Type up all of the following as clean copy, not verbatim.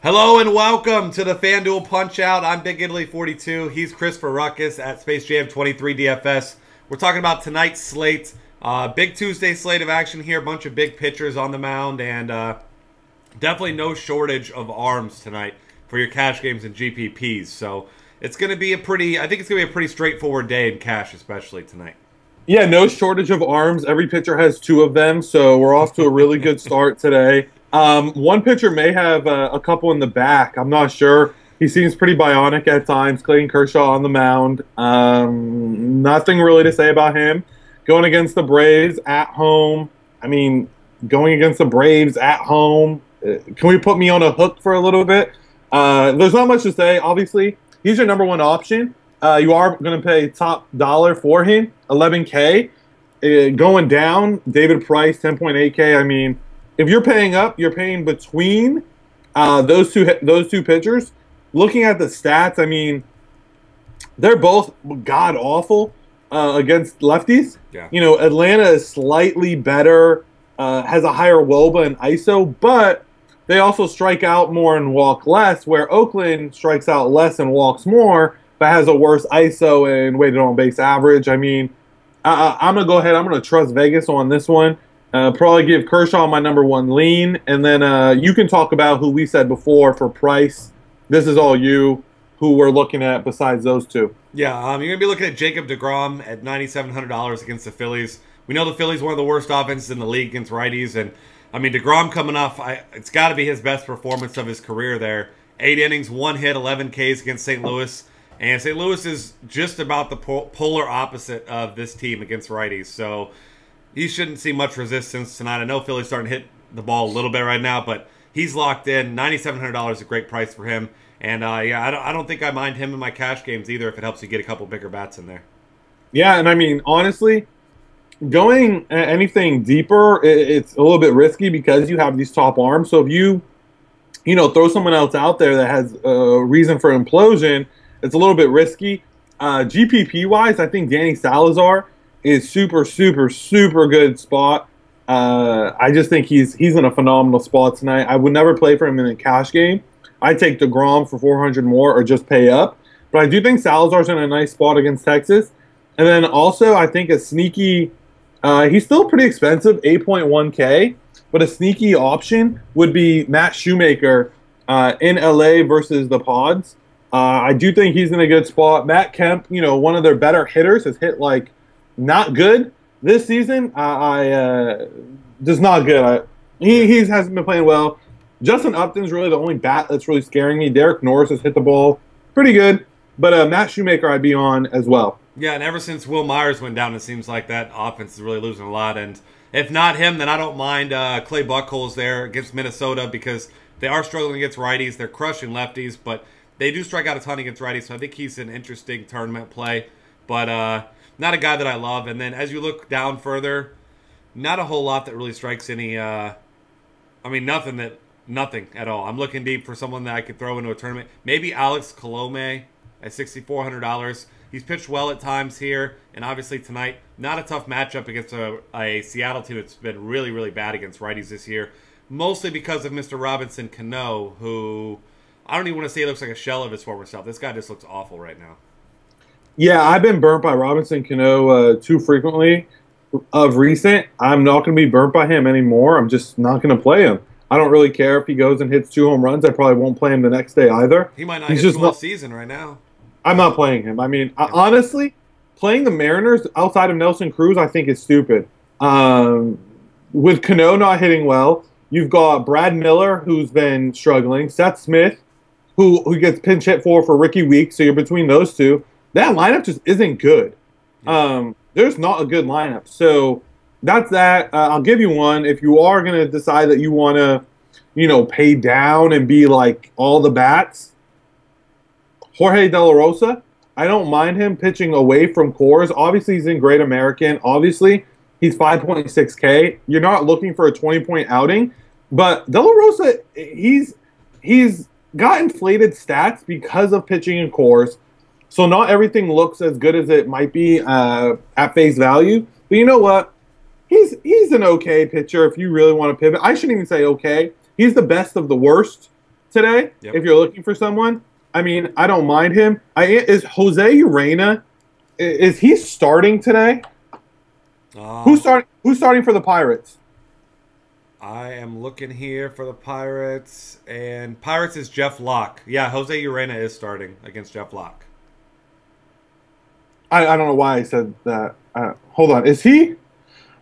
Hello and welcome to the FanDuel Punch-Out. I'm Big Italy 42. He's Christopher Ruckus at Space Jam 23 DFS. We're talking about tonight's slate. Big Tuesday slate of action here. A bunch of big pitchers on the mound, and definitely no shortage of arms tonight for your cash games and GPPs. So it's going to be I think it's going to be a pretty straightforward day in cash, especially tonight. Yeah, no shortage of arms. Every pitcher has two of them, so we're off to a really good start today. One pitcher may have a couple in the back. I'm not sure. He seems pretty bionic at times. Clayton Kershaw on the mound. Nothing really to say about him. Going against the Braves at home. Going against the Braves at home. Can we put me on a hook for a little bit? There's not much to say. Obviously, he's your number one option. You are going to pay top dollar for him, $11K. Going down, David Price, 10.8K. If you're paying up, you're paying between those two pitchers. Looking at the stats, they're both god awful against lefties. Yeah. Atlanta is slightly better, has a higher WOBA and ISO, but they also strike out more and walk less. Where Oakland strikes out less and walks more, but has a worse ISO and weighted on base average. I'm gonna go ahead. I'm gonna trust Vegas on this one. Probably give Kershaw my number one lean, and then you can talk about who we said before for price. This is all you, who we're looking at besides those two. Yeah, you're going to be looking at Jacob deGrom at $9,700 against the Phillies. We know the Phillies, one of the worst offenses in the league against righties, and deGrom coming off, it's got to be his best performance of his career there. 8 innings, 1 hit, 11 Ks against St. Louis, and St. Louis is just about the polar opposite of this team against righties, so he shouldn't see much resistance tonight. I know Philly's starting to hit the ball a little bit right now, but he's locked in. $9,700 is a great price for him. And, yeah, I don't think I mind him in my cash games either if it helps you get a couple bigger bats in there. Yeah, and honestly, going anything deeper, it's a little bit risky because you have these top arms. So if you throw someone else out there that has a reason for implosion, it's a little bit risky. GPP-wise, I think Danny Salazar is super, super, super good spot. I just think he's in a phenomenal spot tonight. I would never play for him in a cash game. I'd take deGrom for 400 more or just pay up. But I do think Salazar's in a nice spot against Texas. And then also I think a sneaky, he's still pretty expensive, 8.1K. But a sneaky option would be Matt Shoemaker in LA versus the Pods. I do think he's in a good spot. Matt Kemp, one of their better hitters, has hit not good this season. Just not good. He hasn't been playing well. Justin Upton's really the only bat that's really scaring me. Derek Norris has hit the ball pretty good, but Matt Shoemaker I'd be on as well. Yeah, and ever since Will Myers went down, it seems like that offense is really losing a lot. And if not him, then I don't mind Clay Buchholz there against Minnesota because they are struggling against righties. They're crushing lefties, but they do strike out a ton against righties, so I think he's an interesting tournament play. But not a guy that I love. And then as you look down further, not a whole lot that really strikes any nothing at all. I'm looking deep for someone that I could throw into a tournament. Maybe Alex Colomé at $6,400. He's pitched well at times here, and obviously tonight, not a tough matchup against a Seattle team that's been really, really bad against righties this year, mostly because of Mr. Robinson Cano, who I don't even want to say he looks like a shell of his former self. This guy just looks awful right now. Yeah, I've been burnt by Robinson Cano too frequently of recent. I'm not going to be burnt by him anymore. I'm just not going to play him. I don't really care if he goes and hits 2 home runs. I probably won't play him the next day either. He might not hit 2 all season right now. I'm not playing him. Honestly, playing the Mariners outside of Nelson Cruz, I think is stupid. With Cano not hitting well, you've got Brad Miller, who's been struggling, Seth Smith, who gets pinch hit for Ricky Weeks, so you're between those two. That lineup just isn't good. There's not a good lineup. So that's that. I'll give you one. If you are going to decide that you want to, pay down and be like all the bats, Jorge De La Rosa, I don't mind him pitching away from cores. Obviously, he's in Great American. Obviously, he's 5.6K. You're not looking for a 20-point outing. But De La Rosa, he's got inflated stats because of pitching in cores. So not everything looks as good as it might be at face value. But you know what? He's an okay pitcher if you really want to pivot. I shouldn't even say okay. He's the best of the worst today. Yep. If you're looking for someone, I mean, I don't mind him. Is Jose Urena? Is he starting today? Who's starting for the Pirates? I am looking here for the Pirates, and Pirates is Jeff Locke. Yeah, Jose Urena is starting against Jeff Locke. I don't know why I said that. Hold on, is he?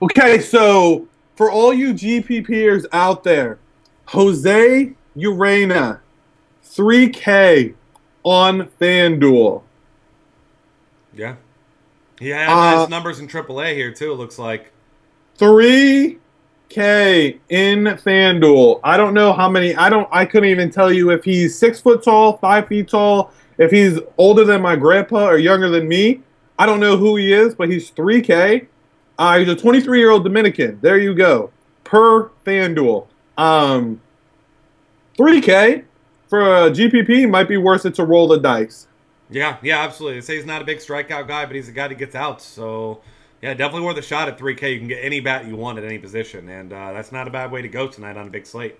Okay, so for all you GPPers out there, Jose Urena, 3K on FanDuel. Yeah. He had nice numbers in AAA here, too, it looks like. 3K in FanDuel. I don't know how many. I couldn't even tell you if he's 6 foot tall, 5 feet tall, if he's older than my grandpa or younger than me. I don't know who he is, but he's 3K. He's a 23-year-old Dominican. There you go. Per FanDuel. 3K for a GPP might be worth it to roll the dice. Yeah, absolutely. They say he's not a big strikeout guy, but he's a guy that gets outs. So, yeah, definitely worth a shot at 3K. You can get any bat you want at any position, and that's not a bad way to go tonight on a big slate.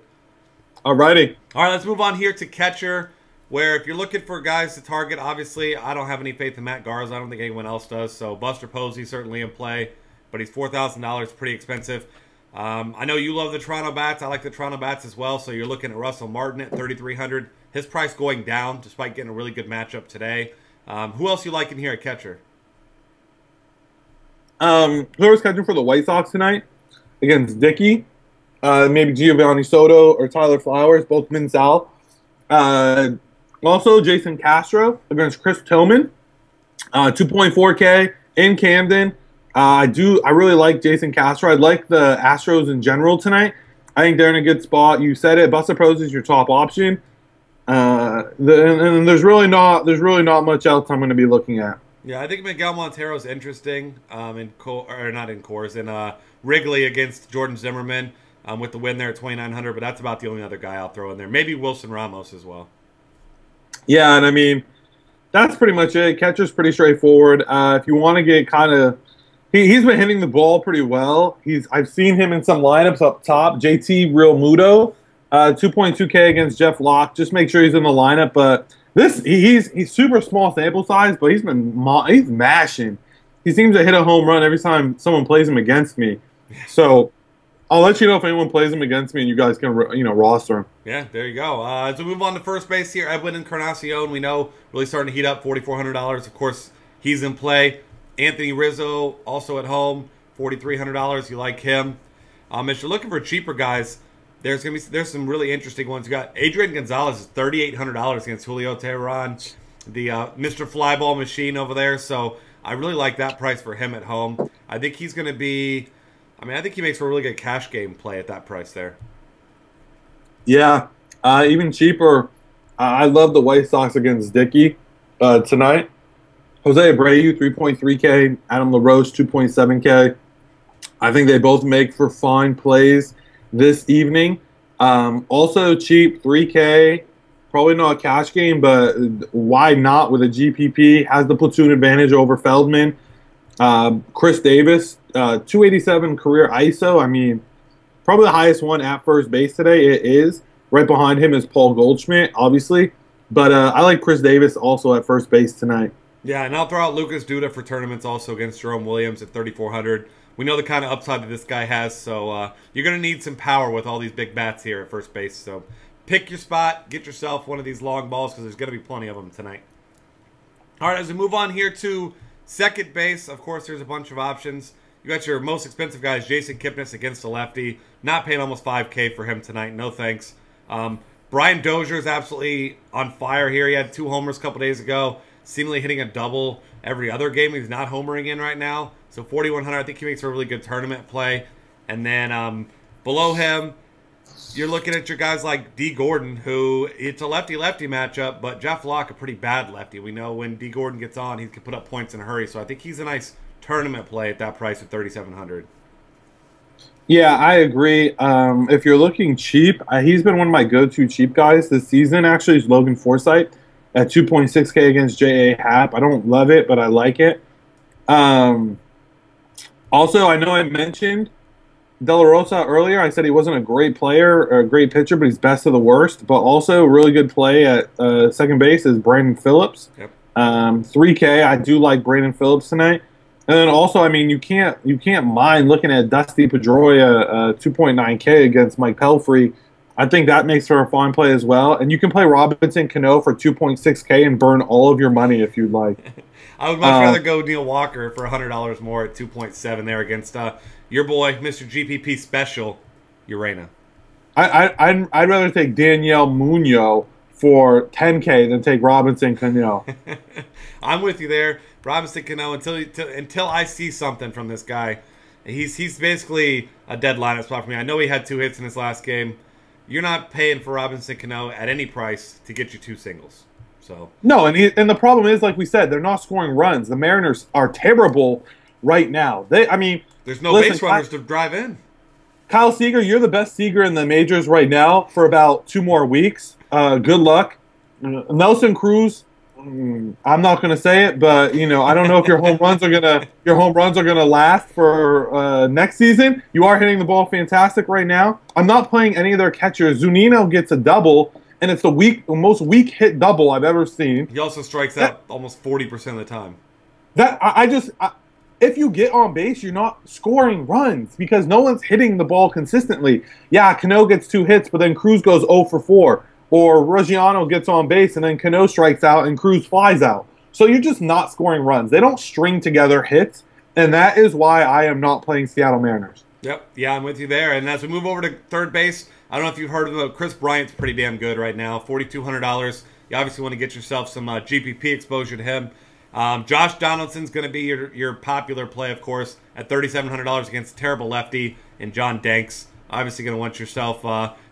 Alrighty. All right, let's move on here to catcher, where if you're looking for guys to target, obviously, I don't have any faith in Matt Garza. I don't think anyone else does. So, Buster Posey certainly in play, but he's $4,000, pretty expensive. I know you love the Toronto bats. I like the Toronto bats as well. So, you're looking at Russell Martin at $3,300. His price going down despite getting a really good matchup today. Who else you like in here at catcher? Whoever's catching for the White Sox tonight against Dickey, maybe Giovanni Soto or Tyler Flowers, both Min-Sal. Also, Jason Castro against Chris Tillman, 2.4K in Camden. I really like Jason Castro. I like the Astros in general tonight. I think they're in a good spot. You said it. Buster Posey is your top option. And there's really not much else I'm going to be looking at. Yeah, I think Miguel Montero is interesting. In Wrigley against Jordan Zimmerman with the win there at 2,900. But that's about the only other guy I'll throw in there. Maybe Wilson Ramos as well. Yeah, and I mean that's pretty much it. Catcher's pretty straightforward. If you want to get kind of, he's been hitting the ball pretty well. I've seen him in some lineups up top. JT Real Muto. 2.2K against Jeff Locke. Just make sure he's in the lineup. But he's super small sample size, but he's mashing. He seems to hit a home run every time someone plays him against me. So I'll let you know if anyone plays him against me, and you guys can roster him. Yeah, there you go. As we move on to first base here, Edwin Encarnacion, we know really starting to heat up, $4,400. Of course, he's in play. Anthony Rizzo also at home, $4,300. You like him? If you're looking for cheaper guys, there's some really interesting ones. You got Adrian Gonzalez is $3,800 against Julio Teheran, the Mr. Flyball machine over there. So I really like that price for him at home. I think he's going to be. I think he makes for a really good cash game play at that price there. Yeah, even cheaper. I love the White Sox against Dickey tonight. Jose Abreu 3.3K, Adam LaRoche 2.7K. I think they both make for fine plays this evening. Also cheap, 3K. Probably not a cash game, but why not with a GPP? Has the platoon advantage over Feldman. Chris Davis, 287 career ISO. I mean, probably the highest one at first base today. It is. Right behind him is Paul Goldschmidt, obviously. But I like Chris Davis also at first base tonight. Yeah, and I'll throw out Lucas Duda for tournaments also against Jerome Williams at $3,400. We know the kind of upside that this guy has, so you're going to need some power with all these big bats here at first base. So pick your spot, get yourself one of these long balls because there's going to be plenty of them tonight. All right, as we move on here to second base, of course, there's a bunch of options. You got your most expensive guys, Jason Kipnis against a lefty. Not paying almost $5K for him tonight. No thanks. Brian Dozier is absolutely on fire here. He had 2 homers a couple days ago, seemingly hitting a double every other game. He's not homering in right now. So 4,100, I think he makes for a really good tournament play. And then below him, you're looking at your guys like D. Gordon, who it's a lefty-lefty matchup, but Jeff Locke, a pretty bad lefty. We know when D. Gordon gets on, he can put up points in a hurry. So I think he's a nice tournament play at that price of 3,700. Yeah, I agree. If you're looking cheap, he's been one of my go-to cheap guys this season. Actually, is Logan Forsythe at 2.6K against J.A. Happ. I don't love it, but I like it. Also, I know I mentioned De La Rosa earlier. I said he wasn't a great player or a great pitcher, but he's best of the worst. But also really good play at second base is Brandon Phillips. Yep. 3K. I do like Brandon Phillips tonight. And then also, I mean, you can't mind looking at Dusty Pedroia 2.9K against Mike Pelfrey. I think that makes for a fun play as well. And you can play Robinson Cano for 2.6K and burn all of your money if you'd like. I would much rather go Neil Walker for $100 more at 2.7 there against your boy, Mr. GPP Special, Urena. I'd rather take Danielle Munoz for 10K than take Robinson Cano. I'm with you there. Robinson Cano, until I see something from this guy. He's basically a dead lineup spot for me. I know he had 2 hits in his last game. You're not paying for Robinson Cano at any price to get you 2 singles. So no, and the problem is, like we said, they're not scoring runs. The Mariners are terrible right now. There's no base runners to drive in. Kyle Seager, you're the best Seager in the majors right now for about 2 more weeks. Good luck. Nelson Cruz, I'm not going to say it, but I don't know if your home runs are gonna last for next season. You are hitting the ball fantastic right now. I'm not playing any of their catchers. Zunino gets a double, and it's the most weak hit double I've ever seen. He also strikes out almost 40% of the time. If you get on base, you're not scoring runs because no one's hitting the ball consistently. Yeah, Cano gets 2 hits, but then Cruz goes 0 for 4. Or Reggiano gets on base and then Cano strikes out and Cruz flies out. So you're just not scoring runs. They don't string together hits, and that is why I am not playing Seattle Mariners. Yep, yeah, I'm with you there. And as we move over to third base, I don't know if you've heard of him. Chris Bryant's pretty damn good right now, $4,200. You obviously want to get yourself some GPP exposure to him. Josh Donaldson's going to be your popular play, of course, at $3,700 against a terrible lefty and John Danks. Obviously going to want yourself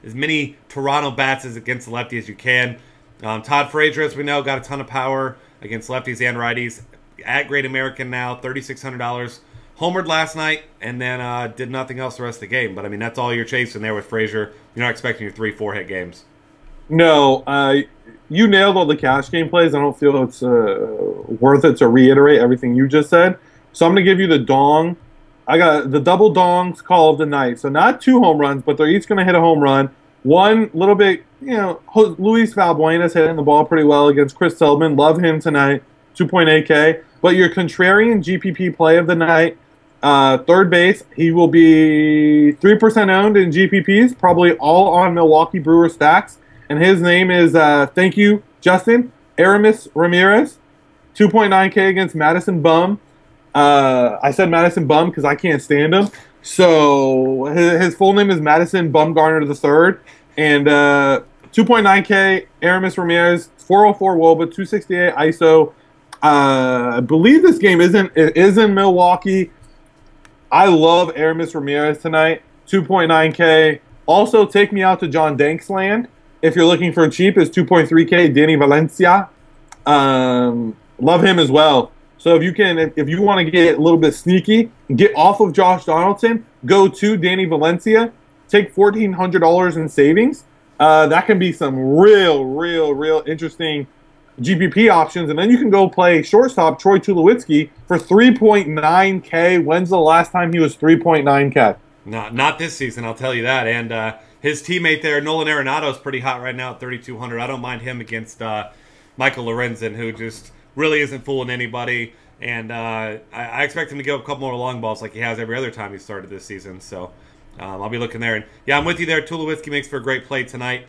as many Toronto bats as against the lefty as you can. Todd Frazier, as we know, got a ton of power against lefties and righties. At Great American now, $3,600. Homered last night and then did nothing else the rest of the game. But, I mean, that's all you're chasing there with Frazier. You're not expecting your 3-4 hit games. No, you nailed all the cash game plays. I don't feel it's worth it to reiterate everything you just said. So I'm going to give you the dong. I got the double dongs call of the night. So not 2 home runs, but they're each going to hit a home run. One little bit, Luis Valbuena's hitting the ball pretty well against Chris Tillman. Love him tonight, 2.8K. But your contrarian GPP play of the night, third base, he will be 3% owned in GPPs, probably all on Milwaukee Brewer stacks. And his name is, thank you, Justin, Aramis Ramirez, 2.9K against Madison Bum. I said Madison Bum because I can't stand him. So his full name is Madison Bumgarner III. And 2.9K, Aramis Ramirez, 404 WOBA, 268 ISO. I believe this game is in Milwaukee. I love Aramis Ramirez tonight, 2.9K. Also, take me out to John Danks land. If you're looking for cheap, is 2.3K, Danny Valencia. Love him as well. So if you want to get a little bit sneaky, get off of Josh Donaldson, go to Danny Valencia, take $1,400 in savings. That can be some real interesting GPP options. And then you can go play shortstop Troy Tulowitzki for 3.9K. When's the last time he was 3.9K? Not this season, I'll tell you that. And his teammate there, Nolan Arenado, is pretty hot right now at 3,200. I don't mind him against Michael Lorenzen, who just really isn't fooling anybody. And I expect him to give a couple more long balls like he has every other time he started this season. So I'll be looking there. And yeah, I'm with you there. Tulowitzki makes for a great play tonight.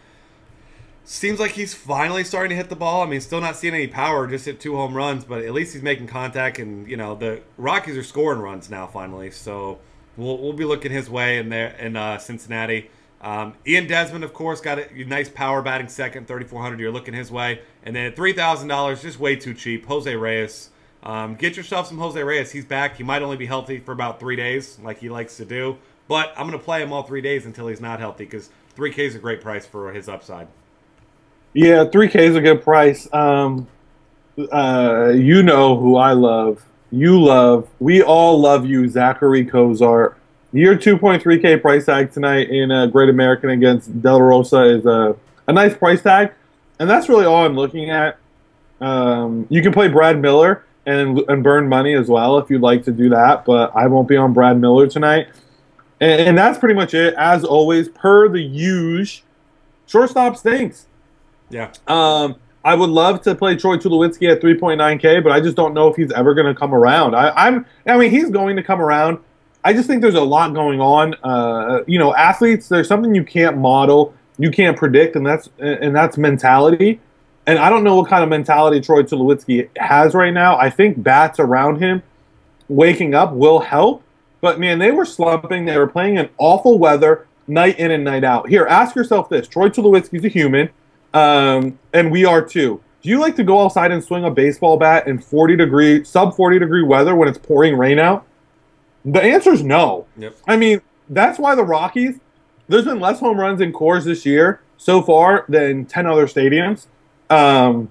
Seems like he's finally starting to hit the ball. I mean, still not seeing any power, just hit 2 home runs, but at least he's making contact. And, the Rockies are scoring runs now finally. So we'll be looking his way in Cincinnati. Ian Desmond, of course, got a nice power batting second, 3,400. You're looking his way. And then at $3,000, just way too cheap, Jose Reyes. Get yourself some Jose Reyes. He's back. He might only be healthy for about 3 days, like he likes to do. But I'm going to play him all 3 days until he's not healthy because 3K is a great price for his upside. Yeah, 3K is a good price. You know who I love. You love. We all love you, Zachary Cozart. Your 2.3K price tag tonight in Great American against De La Rosa is a nice price tag. And that's really all I'm looking at. You can play Brad Miller and burn money as well if you'd like to do that. But I won't be on Brad Miller tonight. And that's pretty much it. As always, per the usual, shortstop stinks. Yeah. I would love to play Troy Tulowitzki at 3.9K, but I just don't know if he's ever going to come around. I mean, he's going to come around. I just think there's a lot going on. Athletes, there's something you can't model, you can't predict, and that's mentality. And I don't know what kind of mentality Troy Tulowitzki has right now. I think bats around him waking up will help. But, man, they were slumping. They were playing in awful weather night in and night out. Here, ask yourself this. Troy Tulowitzki's a human. And we are too. Do you like to go outside and swing a baseball bat in sub 40 degree weather when it's pouring rain out? The answer is no. Yep. I mean, that's why the Rockies, there's been less home runs in Coors this year so far than 10 other stadiums. Coors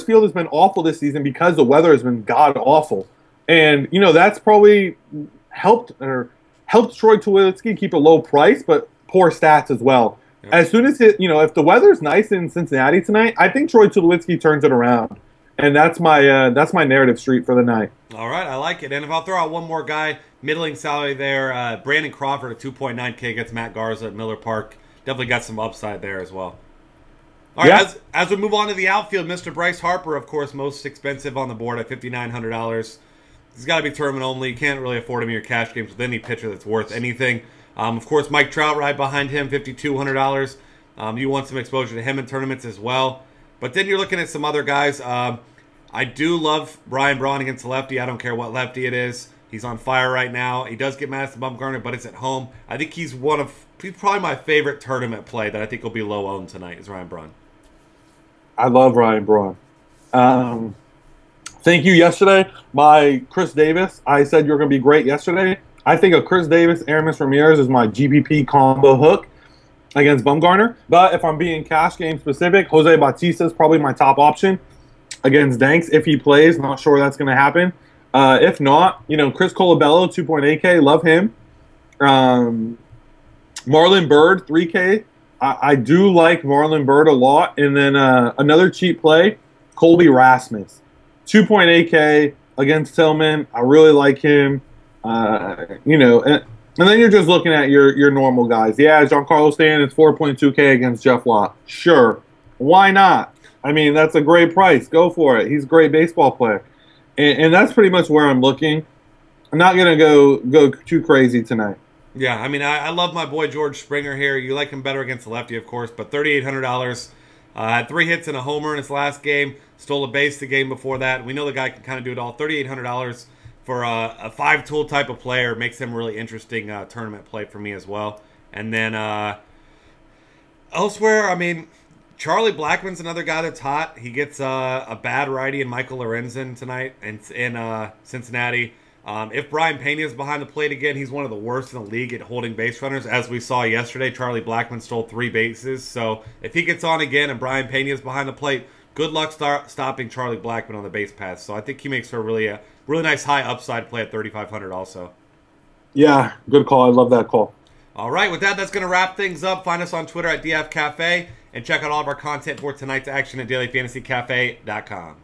Field has been awful this season because the weather has been god awful. And, that's probably helped Troy Tulowitzki keep a low price, but poor stats as well. As soon as if the weather's nice in Cincinnati tonight, I think Troy Tulowitzki turns it around, and that's my narrative street for the night. All right, I like it. And if I'll throw out one more guy, middling salary there, Brandon Crawford at 2.9K gets Matt Garza at Miller Park. Definitely got some upside there as well. All right, as we move on to the outfield, Mr. Bryce Harper, of course, most expensive on the board at $5,900. He's got to be tournament only. You can't really afford him in your cash games with any pitcher that's worth anything. Of course, Mike Trout right behind him, $5,200. You want some exposure to him in tournaments as well. But then you're looking at some other guys. I do love Brian Braun against the lefty. I don't care what lefty it is. He's on fire right now. He does get Madison Bumgarner, but it's at home. I think he's probably my favorite tournament play that I think will be low owned tonight is Ryan Braun. I love Ryan Braun. Thank you yesterday. My Chris Davis, I said you were going to be great yesterday. I think a Chris Davis, Aramis Ramirez is my GPP combo hook against Bumgarner. But if I'm being cash game specific, Jose Bautista is probably my top option against Danks if he plays. Not sure that's going to happen. If not, Chris Colabello, 2.8K, love him. Marlon Byrd, 3K. I do like Marlon Byrd a lot. And then another cheap play, Colby Rasmus, 2.8K against Tillman. I really like him. And then you're just looking at your normal guys. Yeah, Giancarlo Stanton is 4.2K against Jeff Lott. Sure. Why not? I mean, that's a great price. Go for it. He's a great baseball player. And that's pretty much where I'm looking. I'm not going to go too crazy tonight. Yeah, I mean, I love my boy George Springer here. You like him better against the lefty, of course, but $3,800. Had 3 hits and a homer in his last game. Stole a base the game before that. We know the guy can kind of do it all. $3,800. For a 5-tool type of player makes him really interesting tournament play for me as well. And then elsewhere, I mean, Charlie Blackmon's another guy that's hot. He gets a bad righty in Michael Lorenzen tonight in Cincinnati. If Brian Pena is behind the plate again, he's one of the worst in the league at holding base runners. As we saw yesterday, Charlie Blackmon stole 3 bases. So if he gets on again and Brian Pena is behind the plate, good luck stopping Charlie Blackmon on the base paths. So I think he makes for a really nice high upside play at $3,500 also. Yeah, good call. I love that call. All right, with that, that's going to wrap things up. Find us on Twitter at DF Cafe and check out all of our content for tonight's action at dailyfantasycafe.com.